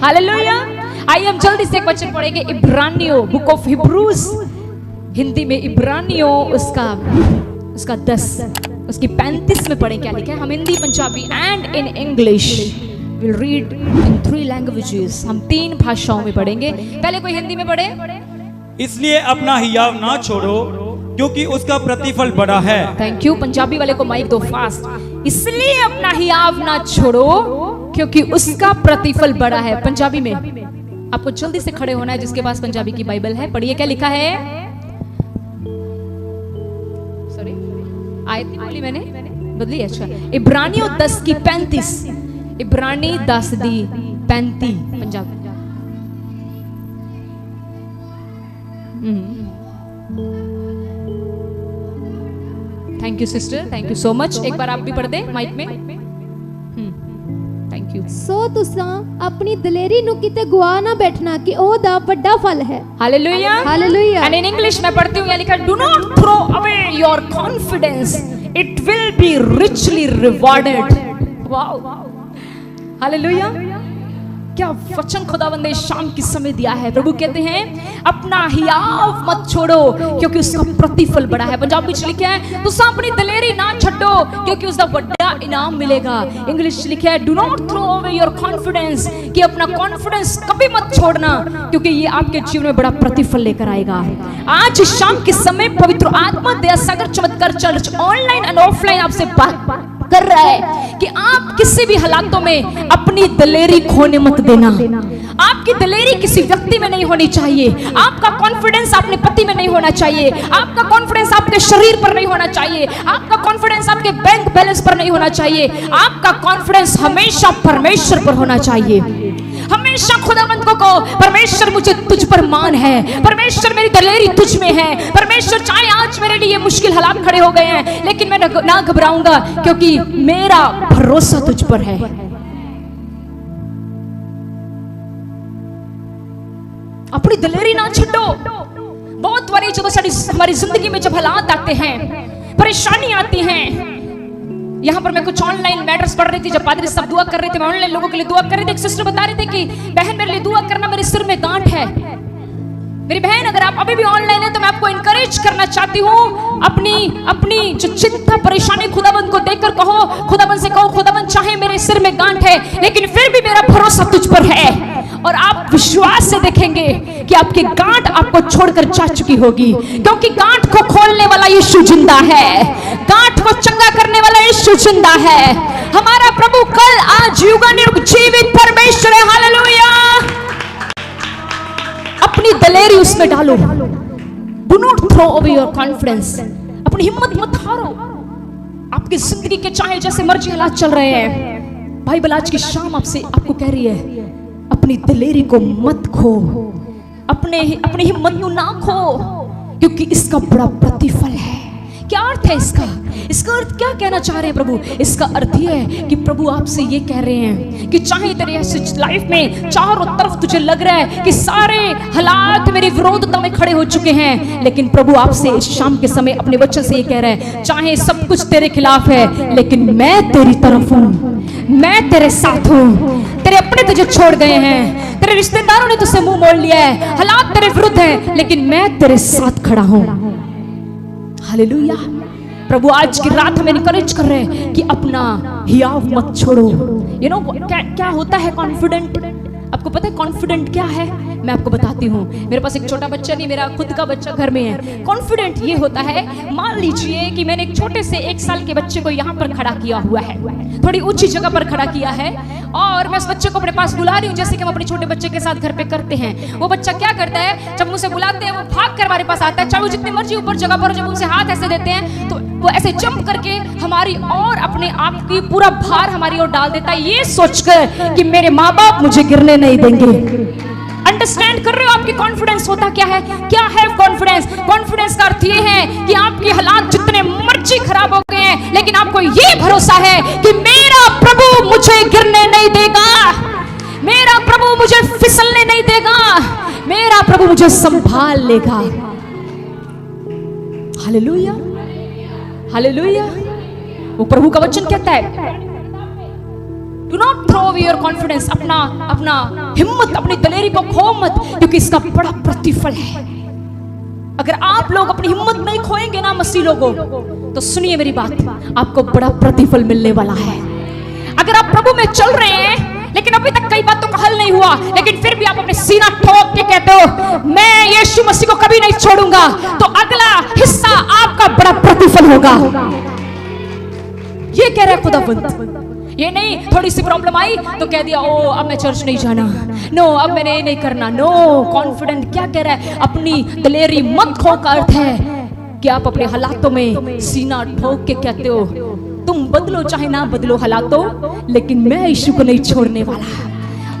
Hallelujah. आइए हम जल्दी से एक वचन पढ़ेंगे, इब्रानियों, बुक ऑफ हिब्रूज, हिंदी में इब्रानियों उसका 10 उसकी 35 में पढ़ें क्या लिखा है। हम Hindi, Punjabi and in English will read in 3 languages. हम 3 भाषाओं में पढ़ेंगे। पहले कोई हिंदी में पढ़े। इसलिए अपना हियाव ना छोड़ो क्योंकि उसका प्रतिफल बड़ा है। Thank you. पंजाबी वाले को माइक दो फास्ट। इसलिए अपना हियाव ना छोड़ो क्योंकि उसका प्रतिफल बड़ा है। पंजाबी में आपको जल्दी से खड़े होना है जिसके पास पंजाबी की बाइबल है। पढ़िए क्या लिखा है। सॉरी, आयत नहीं बोली मैंने, बदली। अच्छा, इब्रानियों 10 की 35। इब्रानी 10 दी 35 Punjabi. Thank you sister, thank you so much. एक बार आप भी पढ़ दे माइक में। Thank you. सो तुसां अपनी दलेरी नु किते गुआ ना बैठना कि ओदा बड़ा फल है। Hallelujah, hallelujah. And in English मैं पढ़ती हूँ, यहाँ लिखा, do not throw away your confidence, it will be richly rewarded. Wow, hallelujah. क्या वचन खुदावंद ने शाम की समय दिया है। प्रभु कहते हैं अपना हियाव मत छोड़ो क्योंकि उसका प्रतिफल बड़ा है। पंजाबी में लिखा है तुसा अपनी दलेरी ना छड्डो क्योंकि उसका बड़ा इनाम मिलेगा। इंग्लिश लिखा है do not throw away your confidence, कि अपना कॉन्फिडेंस कभी मत छोड़ना क्योंकि ये आपके जीवन में बड़ा प्रतिफल लेकर आएगा। आज शाम के समय पवित्र आत्मा दया सागर चमत्कार चर्च ऑनलाइन एंड ऑफलाइन आपसे बात कर रहा है कि आप किसी भी हालातों में अपनी दलेरी खोने मत देना। आपकी दलेरी किसी व्यक्ति में नहीं होनी चाहिए। आपका कॉन्फिडेंस अपने पति में नहीं होना चाहिए। आपका कॉन्फिडेंस आपके शरीर पर नहीं होना चाहिए। आपका कॉन्फिडेंस आपके बैंक बैलेंस पर नहीं होना चाहिए। आपका कॉन्फिडेंस हमेशा परमेश्वर पर होना चाहिए। हमेशा खुदावंद को कहो, परमेश्वर मुझे तुझ पर मान है, परमेश्वर मेरी दलेरी तुझ में है। परमेश्वर चाहे आज मेरे लिए मुश्किल हालात खड़े हो गए हैं लेकिन मैं ना घबराऊंगा क्योंकि मेरा भरोसा तुझ पर है। अपनी दलेरी ना छड्डो। बहुत बारी जो हमारी जिंदगी में जब हालात आते हैं, परेशानी आती हैं, यहाँ पर मैं कुछ ऑनलाइन मैटर्स पढ़ रही थी, जब पादरी सब दुआ कर रहे थे, मैं ऑनलाइन लोगों के लिए दुआ कर रही थी। एक सिस्टर बता रहे थे कि बहन मेरे लिए दुआ करना, मेरे सिर में गांठ है। मेरी बहन अगर आप अभी भी ऑनलाइन है तो मैं आपको इनकरेज करना चाहती हूँ, अपनी जो चिंता परेशानी खुदाबंद को देखकर कहो, खुदाबंद से कहो, खुदाबंद चाहे मेरे सिर में गांठ है लेकिन फिर भी मेरा भरोसा तुझ पर है। और आप विश्वास से देखेंगे कि आपकी गांठ आपको छोड़कर जा चुकी होगी क्योंकि गांठ को खोलने वाला यीशु जिंदा है। गांठ को चंगा करने वाला यीशु जिंदा है। हमारा प्रभु कल आज युगानुयुग जीवित परमेश्वर है। हालेलुया। अपनी दलेरी उसमें डालो। Do not throw away your confidence. अपनी हिम्मत मत हारो। आपकी जिंदगी के चाहे जैसे मर्जी हालात चल रहे हैं, बाइबल आज की शाम आपको कह रही है अपनी दलेरी को मत खो, अपनी हिम्मत को ना खो क्योंकि इसका बड़ा प्रतिफल है। क्या अर्थ है इसका अर्थ क्या कहना चाह रहे हैं प्रभु? इसका अर्थ ये है कि प्रभु आपसे ये कह रहे हैं कि चाहे तेरे ऐसे लाइफ में चारों तरफ तुझे लग रहा है कि सारे हालात मेरी विरोधता में खड़े हो चुके हैं, लेकिन प्रभु आपसे इस शाम के समय अपने वचन से ये कह रहे हैं चाहे सब कुछ तेरे खिलाफ है लेकिन मैं तेरी तरफ हूँ, मैं तेरे साथ हूँ। तेरे अपने तुझे छोड़ गए हैं, तेरे रिश्तेदारों ने तुझसे मुंह मोड़ लिया है, हालात तेरे विरुद्ध है लेकिन मैं तेरे साथ खड़ा हूँ। हालेलुया। प्रभु आज की रात हमें इनकरेज कर रहे हैं कि अपना हियाव मत छोड़ो। यू नो क्या होता है कॉन्फिडेंट? आपको पता है कॉन्फिडेंट क्या है? मैं आपको बताती हूँ। मेरे पास एक छोटा बच्चा नहीं, मेरा खुद का बच्चा घर में है। कॉन्फिडेंट ये होता है, मान लीजिए कि मैंने एक छोटे से 1 साल के बच्चे को यहाँ पर खड़ा किया हुआ है, थोड़ी ऊंची जगह पर खड़ा किया है और मैं उस बच्चे को अपने पास बुला रही हूँ जैसे कि हम अपने छोटे बच्चे के साथ घर पे करते हैं। वो बच्चा क्या करता है, जब मुझसे बुलाते हैं वो भाग कर हमारे पास आता है, चाहे वो जितनी मर्जी ऊपर जगह पर, जब उनसे हाथ ऐसे देते हैं तो वो ऐसे जंप करके हमारी और अपने आप की पूरा भार हमारी ओर डाल देता है, ये सोचकर कि मेरे माँ बाप मुझे गिरने नहीं देंगे। अंडरस्टैंड कर रहे हो आपकी कॉन्फिडेंस होता क्या है? क्या है कॉन्फिडेंस? कॉन्फिडेंस का अर्थ ये है कि आपके हालात जितने मर्जी खराब हो गए हैं लेकिन आपको ये भरोसा है कि मेरा प्रभु मुझे गिरने नहीं देगा, मेरा प्रभु मुझे फिसलने नहीं देगा, मेरा प्रभु मुझे संभाल लेगा। Hallelujah, hallelujah. वो प्रभु का वचन कहता है do not throw away your confidence, अपना हिम्मत, अपनी दलेरी को खो मत, क्योंकि इसका बड़ा प्रतिफल है। अगर आप लोग अपनी हिम्मत नहीं खोएंगे ना मसीह लोगों, तो सुनिए मेरी बात, आपको बड़ा प्रतिफल मिलने वाला है। अगर आप प्रभु में चल रहे हैं लेकिन अभी तक कई बातों का हल नहीं हुआ, लेकिन फिर भी आप अपने सीना ठोक के कहते हो मैं यीशु मसीह को कभी नहीं छोड़ूंगा, तो अगला हिस्सा आपका बड़ा प्रतिफल होगा। ये कह रहा है खुदावंद। ये नहीं थोड़ी सी प्रॉब्लम आई तो कह दिया ओ अब मैं चर्च नहीं जाना, नो अब मैंने ये नहीं करना। नो, कॉन्फिडेंट क्या कह रहा है, अपनी दलेरी मत खो का अर्थ है कि आप अपने हालातों में सीना ठोक के कहते हो तुम बदलो चाहे ना बदलो हालातों, लेकिन मैं यीशु को नहीं छोड़ने वाला।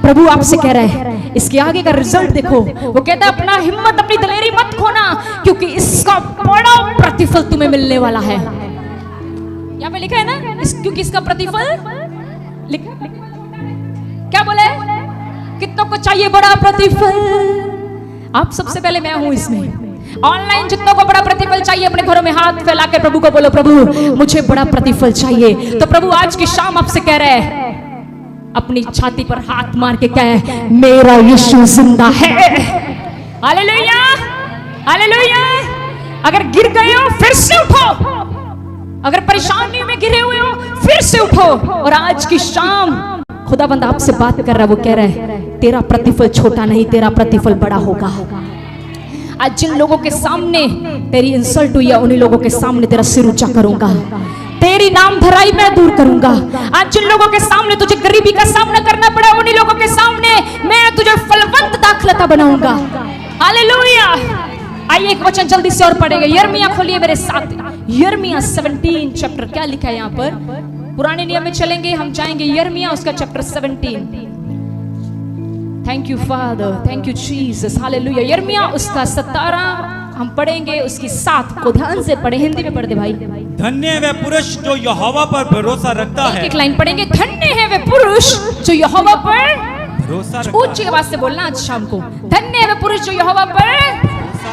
प्रभु आपसे कह रहा है, इसके आगे का रिजल्ट देखो। वो कहता है अपना हिम्मत, अपनी दलेरी मत खोना, क्योंकि इसका बड़ा प्रतिफल तुम्हें मिलने वाला है। यहाँ पे लिखा है ना, क्योंकि इसका प्रतिफल क्या बोले, कितनों को चाहिए बड़ा प्रतिफल? आप सबसे पहले मैं हूं इसमें। ऑनलाइन जितनों को बड़ा प्रतिफल चाहिए, अपने घरों में हाथ फैला के प्रभु को बोलो, प्रभु मुझे बड़ा प्रतिफल चाहिए। तो प्रभु आज की शाम आपसे कह रहे हैं, अपनी छाती पर हाथ मार के कहे मेरा यीशु जिंदा है। Hallelujah, hallelujah. अगर गिर गए हो फिर से उठो, अगर परेशानी में गिरे हुए हो फिर से उठो। और आज की शाम खुदाबंद आपसे बात कर रहा है, वो कह रहा है तेरा प्रतिफल छोटा नहीं, तेरा प्रतिफल बड़ा होगा। आज जिन लोगों के सामने तेरी इंसल्ट हुई है, उन्हीं लोगों के सामने तेरा सिर ऊंचा करूंगा, तेरी नाम धराई मैं दूर करूंगा। आज जिन लोगों के सामने तुझे गरीबी का सामना करना पड़ा, उन्हीं लोगों के सामने मैं तुझे फलवंत दाखलता बनाऊंगा। हालेलुया। आइए एक वचन जल्दी से और पढ़ेंगे, यिर्मयाह खोलिए मेरे साथ, यिर्मयाह 17 चैप्टर। क्या लिखा है यहाँ पर? पुराने नियम में चलेंगे, हम जाएंगे यिर्मयाह उसका chapter 17। Thank you father, thank you Jesus, hallelujah. यिर्मयाह उसका 17 हम पढ़ेंगे, उसकी 7 को ध्यान से पढ़े, हिंदी में पढ़ दे भाई। धन्य है वह पुरुष जो यहोवा पर भरोसा रखता है। एक लाइन पढ़ेंगे, धन्य है वह पुरुष जो यहोवा पर भरोसा रखता ऊंची आवाज से बोलना आज शाम को, धन्य है वह पुरुष जो यहोवा पर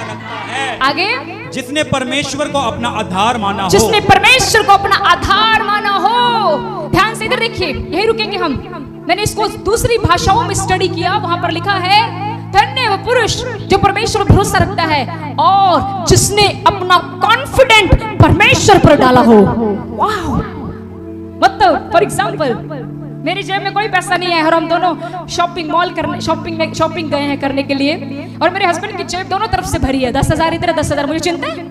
रखता है। आगे, जिसने परमेश्वर को अपना आधार माना हो, जिसने परमेश्वर को अपना आधार माना हो। ध्यान से इधर देखिए, यही रुकेंगे हम। मैंने इसको दूसरी भाषाओं में स्टडी किया, वहां पर लिखा है धन्य वो पुरुष जो परमेश्वर पर भरोसा रखता है और जिसने अपना कॉन्फिडेंट परमेश्वर पर डाला हो। वाह, मतलब फॉर एग्जांपल मेरी जेब में कोई पैसा नहीं है और हम दोनों शॉपिंग मॉल करने शॉपिंग गए हैं करने के लिए, और मेरे हस्बैंड की जेब दोनों तरफ से भरी है, 10,000 इधर 10,000। मुझे चिंता है,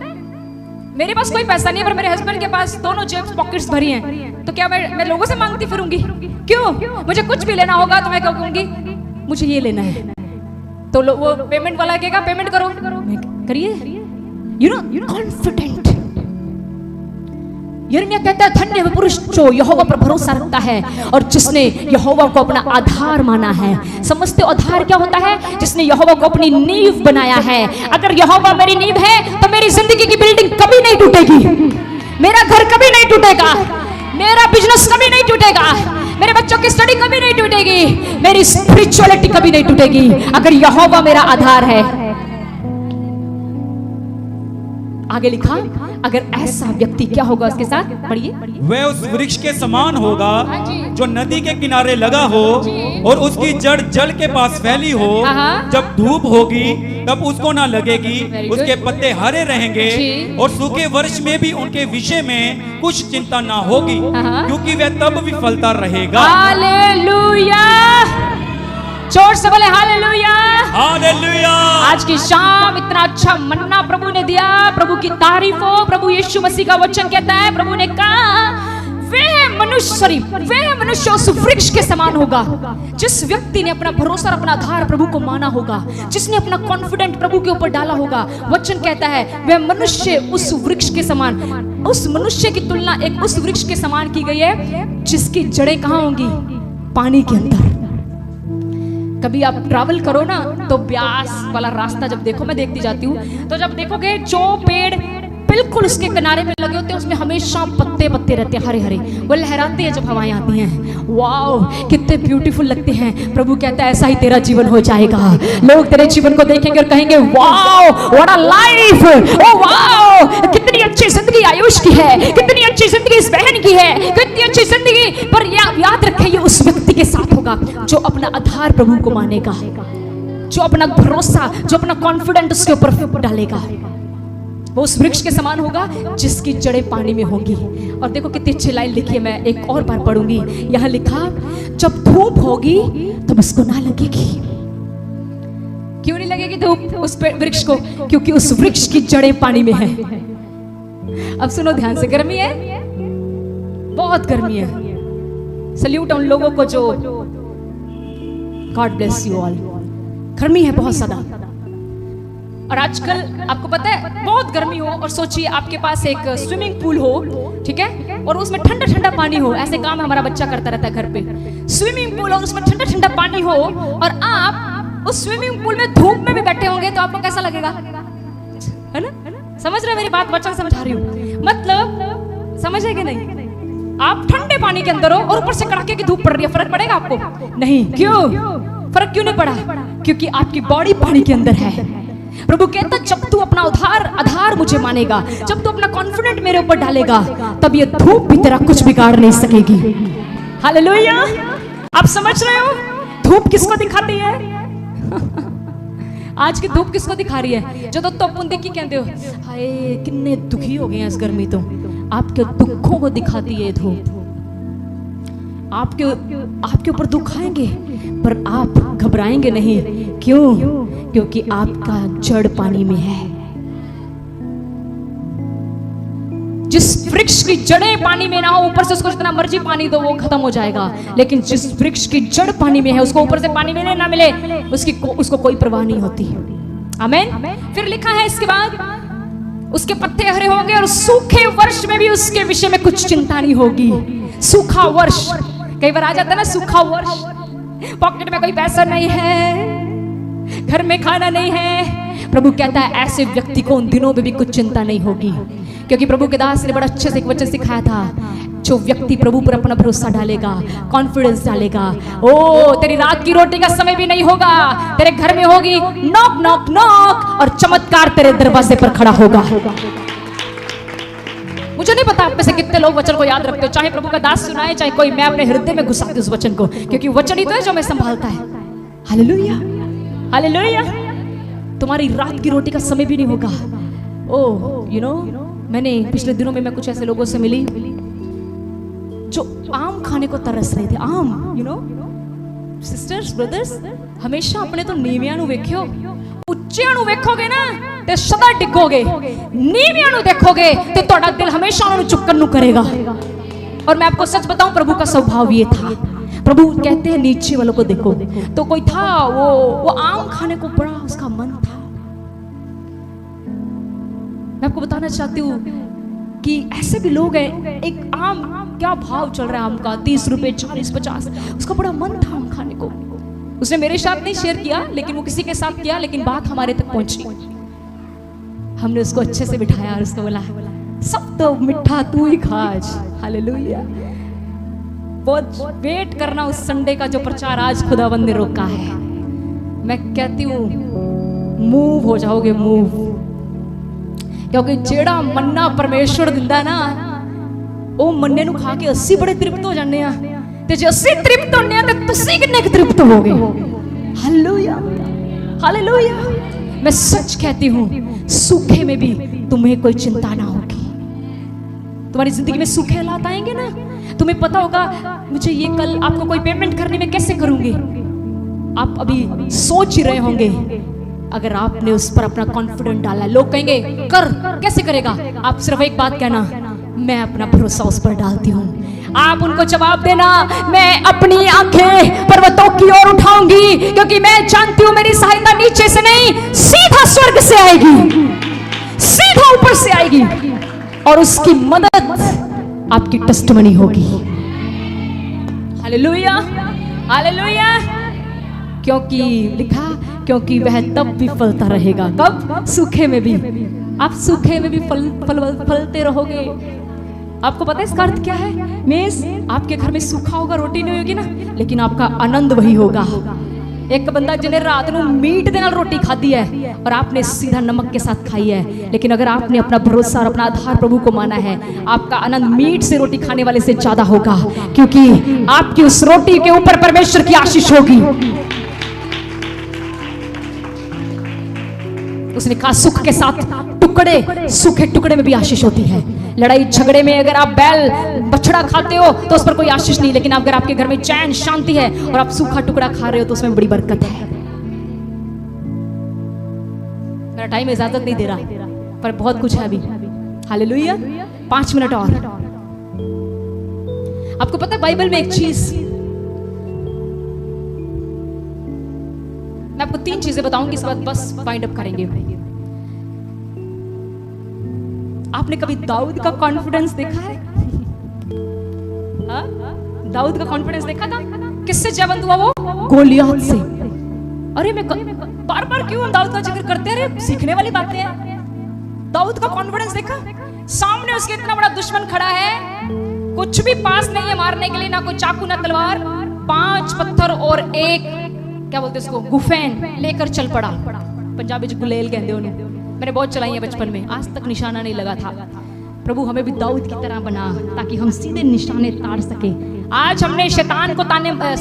मेरे पास कोई पैसा नहीं है पर मेरे हस्बैंड के पास दोनों जेब पॉकेट्स भरी हैं, तो क्या मैं लोगों से मांगती फिरूंगी? क्यों? मुझे कुछ भी लेना होगा तो मैं कहूंगी मुझे ये लेना है, तो वो पेमेंट वाला कहेगा पेमेंट करो, करिए। You know confident. यिर्मयाह कहता है धन्य है पुरुष जो यहोवा पर भरोसा रखता है और जिसने यहोवा को अपना आधार माना है। समझते हो आधार क्या होता है? जिसने यहोवा को अपनी नींव बनाया है। अगर यहोवा मेरी नींव है तो मेरी जिंदगी की बिल्डिंग कभी नहीं टूटेगी, मेरा घर कभी नहीं टूटेगा, मेरा बिजनेस कभी नहीं टूटेगा, मेरे बच्चों की स्टडी कभी नहीं टूटेगी, मेरी स्पिरिचुअलिटी कभी नहीं टूटेगी, अगर यहोवा मेरा आधार है। आगे लिखा, अगर ऐसा व्यक्ति क्या होगा उसके साथ? पढ़िए। वह उस वृक्ष के समान होगा जो नदी के किनारे लगा हो और उसकी जड़ जल के पास फैली हो। जब धूप होगी तब उसको ना लगेगी, उसके पत्ते हरे रहेंगे और सूखे वर्ष में भी उनके विषय में कुछ चिंता ना होगी, क्योंकि वह तब भी फलता रहेगा। हालेलुया, जोर से बोले हालेलुया, हालेलुया। आज की शाम इतना अच्छा मन्ना प्रभु ने दिया, प्रभु की तारीफ हो। प्रभु यीशु मसीह का वचन कहता है, प्रभु ने कहा वह मनुष्य उस वृक्ष के समान होगा जिस व्यक्ति ने अपना भरोसा और अपना आधार प्रभु को माना होगा, जिसने अपना कॉन्फिडेंट प्रभु के ऊपर डाला होगा। वचन कहता है वह मनुष्य उस वृक्ष के समान, उस मनुष्य की तुलना एक उस वृक्ष के समान की गई है जिसकी जड़ें कहाँ होंगी? पानी के अंदर। कभी आप ट्रैवल करो ना तो ब्यास वाला रास्ता जब देखो, मैं देखती जाती हूँ, तो जब देखोगे जो पेड़ बिल्कुल उसके किनारे में लगे होते हैं, उसमें हमेशा पत्ते पत्ते रहते हैं, हरे हरे, वो लहराते हैं जब हवाएं आती हैं। वाओ, कितने ब्यूटीफुल लगते हैं। प्रभु कहता है ऐसा ही तेरा जीवन हो जाएगा। लोग तेरे जीवन को देखेंगे और कहेंगे wow what a life, oh wow कितनी अच्छी जिंदगी आयुष की है, कितनी अच्छी जिंदगी इस बहन की है, कितनी अच्छी जिंदगी। पर याद रखें ये उस व्यक्ति के साथ होगा जो अपना आधार प्रभु को मानेगा, जो अपना भरोसा, जो अपना कॉन्फिडेंट उसके ऊपर डालेगा। वो उस वृक्ष के समान होगा जिसकी जड़ें पानी में होंगी। और देखो कितनी अच्छी लाइन लिखी है, मैं एक और बार पढ़ूंगी। यहां लिखा, जब धूप होगी तब उसको ना लगेगी। क्यों नहीं लगेगी धूप उस वृक्ष को? क्योंकि उस वृक्ष की जड़ें पानी में है। अब सुनो ध्यान से, गर्मी है, बहुत गर्मी है। सल्यूट उन लोगों को जो, गॉड ब्लेस यू ऑल। गर्मी है बहुत ज्यादा, और आजकल आपको पता है बहुत गर्मी हो और सोचिए आपके पास एक स्विमिंग पूल हो, ठीक है, और उसमें ठंडा ठंडा पानी हो। ऐसे काम हमारा बच्चा करता रहता है घर पे। स्विमिंग पूल और उसमें ठंडा ठंडा पानी हो, और आप उस स्विमिंग पूल में धूप में भी बैठे होंगे तो आपको कैसा लगेगा? है ना? समझ रहे मेरी बात? बच्चा समझा रही हूँ, मतलब समझ है कि नहीं? आप ठंडे पानी के अंदर हो और ऊपर से कड़ाके की धूप पड़ रही है, फर्क पड़ेगा आपको? नहीं। क्यों फर्क क्यों नहीं पड़ा? क्योंकि आपकी बॉडी पानी के अंदर है। प्रभु कहता जब तू अपना आधार मुझे मानेगा, जब तू अपना कॉन्फिडेंट मेरे ऊपर डालेगा, तब ये धूप भी तेरा कुछ बिगाड़ नहीं सकेगी। हालेलुया। आप समझ रहे हो धूप किसको दिखाती है? आज की धूप किसको दिखा रही है? जो तो पुंदी की कहते हो, हाय कितने दुखी हो गए हैं इस गर्मी, तो आपके दुखों को दिखाती है धूप। आपके ऊपर दुख आएंगे पर आप घबराएंगे नहीं। क्यों? क्योंकि आपका जड़ पानी में है। जिस वृक्ष की जड़ें पानी में ना हो, ऊपर से उसको जितना मर्जी पानी दो वो खत्म हो जाएगा, लेकिन जिस वृक्ष की जड़ पानी में है उसको ऊपर से पानी मिले ना मिले उसको कोई परवाह नहीं होती। आमीन। फिर लिखा है इसके बाद, उसके पत्ते हरे होंगे और सूखे वर्ष में भी उसके विषय में कुछ चिंता नहीं होगी। सूखा वर्ष, कई बार आ जाता है ना सूखा वर्ष, पॉकेट में कोई पैसा नहीं है, घर में खाना नहीं है। प्रभु कहता है ऐसे व्यक्ति को उन दिनों में भी कुछ चिंता नहीं होगी, क्योंकि प्रभु के दास ने बड़ा अच्छे से एक वचन सिखाया था, जो व्यक्ति प्रभु पर अपना भरोसा डालेगा, कॉन्फिडेंस डालेगा, ओ तेरी रात की रोटी का समय भी नहीं होगा, तेरे घर में होगी नॉक नॉक नॉक और चमत्कार तेरे दरवाजे पर खड़ा होगा। मुझे नहीं पता आप में से कितने लोग वचन को याद रखते हो, चाहे प्रभु का दास सुनाए चाहे कोई, मैं अपने हृदय में घुसा दूं उस वचन को, क्योंकि वचन ही तो है जो मैं संभालता है। Hallelujah hallelujah. तुम्हारी रात की रोटी का समय भी नहीं होगा। ओह यू नो, मैंने पिछले दिनों में मैं कुछ ऐसे लोगों से मिली जो आम खाने को तरस रहे थे। आम, यू नो सिस्टर्स ब्रदर्स, हमेशा अपने तो नीवियां नु वेख्यो, उच्चियां नु वेखोगे ना ते सदा डिगोगे, नीवियां नु देखोगे तो ਤੁਹਾਡਾ दिल हमेशा उन्हें चुक्कन नु करेगा। और मैं आपको सच बताऊं, प्रभु का स्वभाव ये था। प्रभु कहते हैं नीचे वालों को देखो। तो कोई था वो आम खाने को बड़ा उसका मन था। मैं आपको बताना चाहती हूँ कि ऐसे भी लोग हैं, एक आम क्या भाव चल रहा है आम का, 30 रुपए 40 50, उसका बड़ा मन था आम खाने को। उसने मेरे साथ नहीं शेयर किया, लेकिन वो किसी के साथ किया, लेकिन बात हमारे तक पहुंची। हमने उसको अच्छे से बिठाया और उसको बोला सब तो मिठा तू ही खा आज। हालेलुया। बहुत वेट करना उस संडे का जो प्रचार आज खुदावंद ने रोका है। मैं कहती हूँ मूव हो जाओगे, मूव, क्योंकि जेड़ा मन्ना परमेश्वर दिंदा ना, वो मन्ने नु खा के 80 बड़े तृप्त हो जाने आ, ते जे 80 तृप्त होने आ ते तुसी कितने तृप्त होगे। Hallelujah hallelujah. मैं सच कहती हूँ सूखे में भी तुम्हें कोई चिंता ना होगी। तुम्हारी जिंदगी में सूखे हालात आएंगे ना, तुम्हें पता होगा मुझे ये कल आपको कोई पेमेंट करनी में कैसे करूंगी। आप अभी सोच ही रहे होंगे, अगर आपने उस पर अपना कॉन्फिडेंस डाला, लोग कहेंगे कर, कैसे करेगा? आप सिर्फ एक बात कहना, मैं अपना भरोसा उस पर डालती हूँ। आप उनको जवाब देना, मैं अपनी आंखें पर्वतों की ओर उठाऊंगी, क्योंकि मैं जानती हूँ मेरी सहायता नीचे से नहीं, सीधा स्वर्ग से आएगी, सीधा ऊपर से आएगी, और उसकी मदद आपकी टेस्टमनी होगी। Hallelujah hallelujah. क्योंकि लिखा, क्योंकि वह तब भी फलता रहेगा। कब? सूखे में भी। आप सूखे में भी फलते रहोगे। आपको पता है इसका अर्थ क्या है? मेज आपके घर में सूखा होगा, रोटी नहीं होगी ना, लेकिन आपका आनंद वही होगा। एक बंदा जिन्हें रात को मीट दे नाल रोटी खादी है और आपने सीधा नमक के साथ खाई है, लेकिन अगर आपने अपना भरोसा और अपना आधार प्रभु को माना है, आपका आनंद मीट से रोटी खाने वाले से ज्यादा होगा, क्योंकि आपकी उस रोटी के ऊपर परमेश्वर की आशीष होगी। उसने कहा सुख के साथ टुकड़े, सूखे टुकड़े में भी आशीष होती है। लड़ाई झगड़े में अगर आप बैल बछड़ा खाते हो तो उस पर कोई आशीष नहीं, लेकिन अगर आपके घर में चैन शांति है और आप सूखा टुकड़ा खा रहे हो तो उसमें बड़ी बरकत है। मेरा टाइम इजाजत नहीं दे रहा, पर बहुत कुछ है अभी। हालेलुया। 5 मिनट और। आपको पता है बाइबल में एक चीज, मैं आपको 3 चीजें बताऊंगी, इसके बाद बस वाइंड अप करेंगे। आपने कभी दाऊद का कॉन्फिडेंस देखा है? दाऊद का कॉन्फिडेंस देखा था? किससे जयवंत हुआ वो? गोलियत से। अरे मैं बार बार क्यों दाऊद का जिक्र करते रहे? सीखने वाली बातें हैं। दाऊद का कॉन्फिडेंस देखा? सामने उसके इतना बड़ा दुश्मन खड़ा है, कुछ भी पास नहीं है मारने के लिए, ना कोई चाकू ना तलवार, 5 पत्थर और एक क्या बोलते उसको गुफैन लेकर चल पड़ा। पंजाबी च गुलेल कहते हो, मैंने बहुत चलाई है बचपन में, आज तक निशाना नहीं लगा था। प्रभु हमें भी दाऊद की तरह बना ताकि हम सीधे निशाने ताड़ सके। आज हमने शैतान को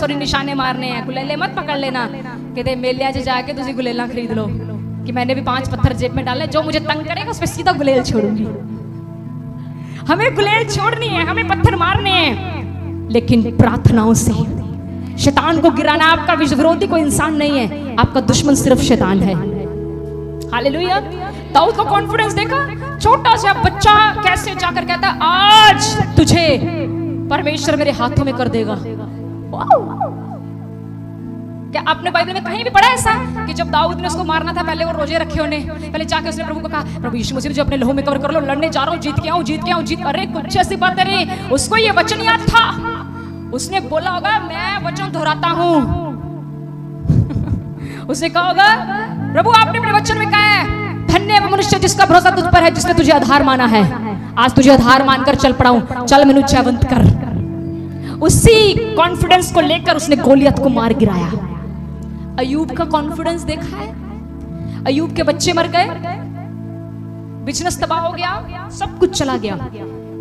निशाने मारने हैं। गुलेले मत पकड़ लेना, कहते मेले आज जाके तुझे गुलेला खरीद लो कि मैंने भी 5 पत्थर जेब में डाले, जो मुझे तंग करेगा उस पर सीधा गुलेल छोड़ूंगी। हमें गुलेल छोड़नी है, हमें पत्थर मारने हैं, लेकिन प्रार्थनाओं से। शैतान को गिराना आपका विरोधी कोई इंसान नहीं है, आपका दुश्मन सिर्फ शैतान है। हालेलुया। दाऊद का कॉन्फिडेंस देखा? छोटा सा बच्चा कैसे जाकर कहता है आज तुझे परमेश्वर मेरे हाथों में कर देगा। क्या आपने बाइबल में कहीं भी पढ़ा ऐसा कि जब दाऊद ने उसको मारना था, पहले वो रोजे रखे होने, पहले जाके उसने प्रभु को कहा प्रभु यीशु मसीह जो अपने लहू में कवर कर लो, लड़ने जा रहा हूँ, जीत के आऊं, जीत के आऊं, जीत। अरे कुछ ऐसी बातें नहीं, उसको ये वचन याद था। उसने बोला होगा मैं वचन दोहराता हूं। उसने कहा होगा प्रभु आपने अपने वचन में कहा है धन्य वो मनुष्य जिसका भरोसा तुझ पर है, जिसने तुझे आधार माना है। आज तुझे आधार मानकर चल पड़ा हूं, चल मैनू जयवंत कर। उसी कॉन्फिडेंस को लेकर उसने गोलियत को मार गिराया। अयूब का कॉन्फिडेंस देखा है? अयूब के बच्चे मर गए, बिजनेस तबाह हो गया, सब कुछ चला गया,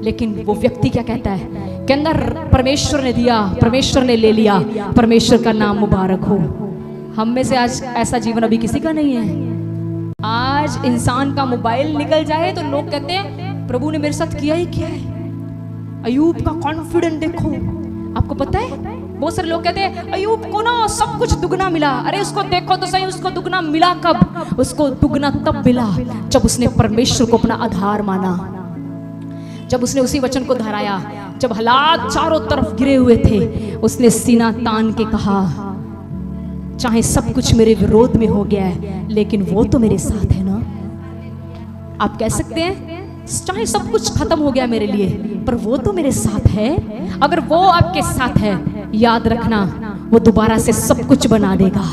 लेकिन वो व्यक्ति क्या कहता है कि अंदर परमेश्वर ने दिया, परमेश्वर ने ले लिया, परमेश्वर का नाम मुबारक हो। हम में से आज ऐसा जीवन अभी किसी का नहीं है। आज इंसान का मोबाइल निकल जाए तो लोग कहते हैं प्रभु ने मेरे साथ किया ही क्या है। अयूब का कॉन्फिडेंस देखो। आपको पता है बहुत सारे लोग कहते हैं अयूब को ना सब कुछ दुगना मिला। अरे उसको देखो तो सही, उसको दुगना मिला कब? उसको दुगना तब मिला जब उसने परमेश्वर को अपना आधार माना, जब उसने उसी वचन को दोहराया। जब हालात चारों तरफ गिरे हुए थे, उसने सीना तान के कहा चाहे सब कुछ मेरे विरोध में हो गया है, लेकिन वो तो मेरे साथ है ना। आप कह सकते हैं चाहे सब कुछ खत्म हो गया मेरे लिए, पर वो तो मेरे साथ है। अगर वो आपके साथ है, याद रखना वो दोबारा से सब कुछ बना देगा।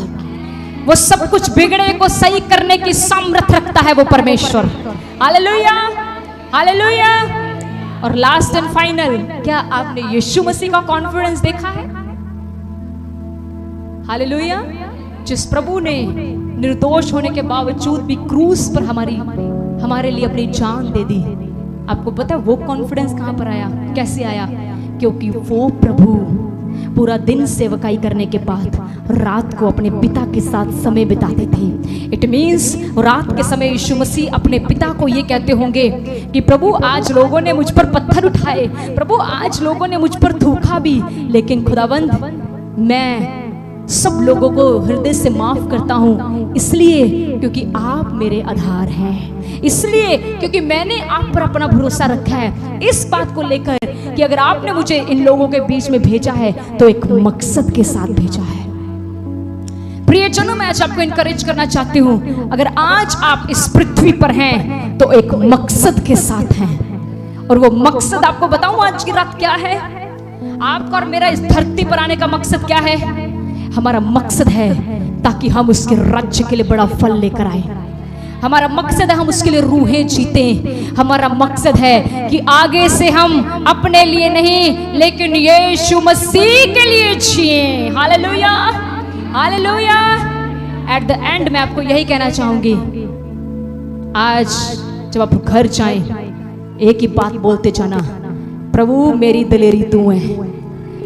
वो सब कुछ बिगड़े को सही करने की सामर्थ रखता है वो परमेश्वर। Hallelujah, hallelujah. और लास्ट एंड फाइनल, क्या आपने यीशु मसीह का कॉन्फिडेंस देखा है? हालेलुया। जिस प्रभु ने निर्दोष होने के बावजूद भी क्रूस पर हमारे लिए अपनी जान दे दी। आपको पता है वो कॉन्फिडेंस कहां पर आया, कैसे आया? क्योंकि वो प्रभु पूरा दिन सेवकाई करने के बाद रात को अपने पिता के साथ समय बिताते थे। इट मीन्स रात के समय यीशु मसीह अपने पिता को ये कहते होंगे कि प्रभु आज लोगों ने मुझ पर पत्थर उठाए, प्रभु आज लोगों ने मुझ पर थूका भी, लेकिन खुदावंद मैं सब लोगों को हृदय से माफ करता हूं, इसलिए क्योंकि आप मेरे आधार हैं, इसलिए क्योंकि मैंने आप पर अपना भरोसा रखा है, इस बात को लेकर कि अगर आपने मुझे इन लोगों के बीच में भेजा है तो एक मकसद के साथ भेजा है। प्रियजनों, मैं आज आपको इनकरेज करना चाहती हूं, अगर आज आप इस पृथ्वी पर हैं तो एक मकसद के साथ हैं। और वो मकसद आपको बताऊं आज की रात क्या है? आपका और मेरा इस धरती पर आने का मकसद क्या है? हमारा मकसद है ताकि हम उसके राज्य के लिए बड़ा फल लेकर आए। हमारा मकसद है हम उसके लिए रूहें जीते। हमारा मकसद है कि आगे से हम अपने लिए नहीं लेकिन यीशु मसीह के लिए जिए। Hallelujah, hallelujah. At the end मैं आपको यही कहना चाहूंगी, आज जब आप घर जाएं एक ही बात बोलते जाना, प्रभु मेरी दिलेरी तू है।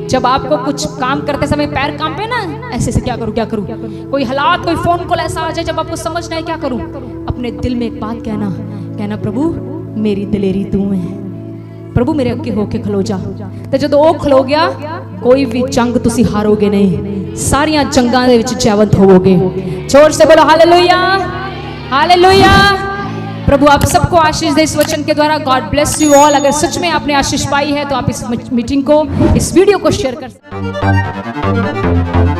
जब आपको कुछ काम करते समय पैर कांपे ना, ऐसे से क्या करूं क्या करूं, कोई हालात कोई फोन कॉल ऐसा आ जाए जब आपको समझ ना आए क्या करूं, अपने दिल में एक बात कहना प्रभु मेरी दिलेरी तू है, प्रभु मेरे अगे होके खलो जा। ਤੇ ਜਦੋਂ ਉਹ ਖਲੋ ਗਿਆ ਕੋਈ ਵੀ ਜੰਗ ਤੁਸੀਂ ਹਾਰੋਗੇ ਨਹੀਂ, ਸਾਰੀਆਂ ਜੰਗਾਂ ਦੇ ਵਿੱਚ ਜੈਵੰਤ ਹੋਵੋਗੇ। जोर से बोलो हालेलुया, हालेलुया। प्रभु आप सबको आशीष दे इस वचन के द्वारा। God bless you all. अगर सच में आपने आशीष पाई है तो आप इस मीटिंग को, इस वीडियो को शेयर कर सकते हैं।